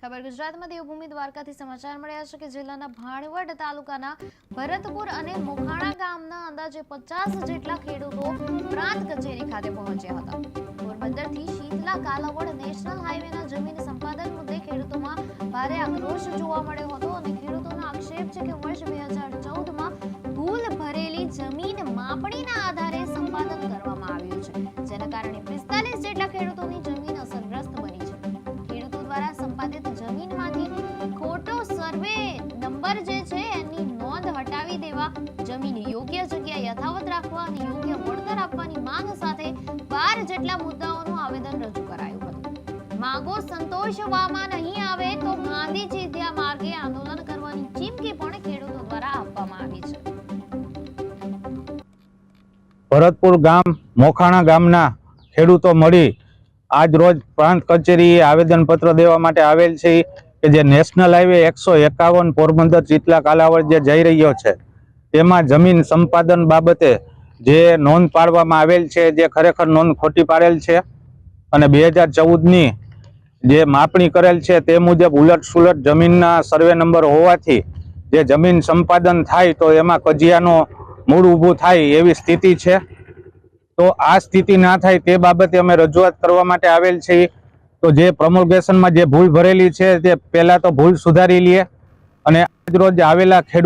ખબર ગુજરાતમાં દેવભૂમિ દ્વારકાથી સમાચાર મળ્યા છે કે જિલ્લાના ભાણવડ તાલુકાના ભરતપુર અને મોખાણા ગામના અંદાજે 50 જેટલા ખેડૂતો પ્રાંત કચેરી ખાતે પહોંચ્યા હતા। પોરબંદરથી શીતલા કાલાવડ નેશનલ હાઈવેના જમીન સંપાદન મુદ્દે ખેડૂતોમાં ભારે આક્રોશ જોવા મળ્યો હતો અને ખેડૂતોનો આક્ષેપ છે કે વર્ષ 2014માં ભૂલ ભરેલી જમીન માપણીના આધારે સંપાદન કરવામાં આવ્યું છે, જેના કારણે 45 જેટલા ખેડૂતોની જમીન અસરગ્રસ્ત બની છે। ખેડૂતો દ્વારા સંપાદિત જમીનમાંથી ખોટો સર્વે નંબર જે છે એની નોંધ હટાવી દેવા, જમીન યોગ્ય જગ્યાએ યથાવત રાખવા અને યોગ્ય વળતર આપવાની માંગ સાથે 12 જેટલા મુદ્દાઓનું આવેદન રજૂ કરાયું હતું। માંગો સંતોષવામાં નહીં આવે તો ગાંધી ચિંધ્યા માર્ગે આંદોલન કરવાની ચીમકી પણ ખેડૂતો દ્વારા આપવામાં આવી છે। ભરતપુર ગામ મોખાણા ગામના ખેડૂતો મળી આજ રોજ પ્રાંત કચેરીએ આવેદનપત્ર દેવા માટે આવેલ છે કે જે નેશનલ હાઈવે 151 પોરબંદર ચીતલા કાલાવડ જે જઈ રહ્યો છે તેમાં જમીન સંપાદન બાબતે જે નોંધ પાડવામાં આવેલ છે જે ખરેખર નોંધ ખોટી પાડેલ છે અને 2014ની જે માપણી કરેલ છે તે મુજબ ઉલટ જમીનના સર્વે નંબર હોવાથી જે જમીન સંપાદન થાય તો એમાં કજિયાનો મૂળ ઊભું થાય એવી સ્થિતિ છે। તો આ સ્થિતિ ના થાય તે બાબતે અમે રજૂઆત કરવા માટે આવેલ છે। તો જે પ્રમોલ્ગેશનમાં જે ભૂલ ભરેલી છે તે પહેલા તો ભૂલ સુધારી લઈએ અને આજ રોજ આવેલા ખેડૂત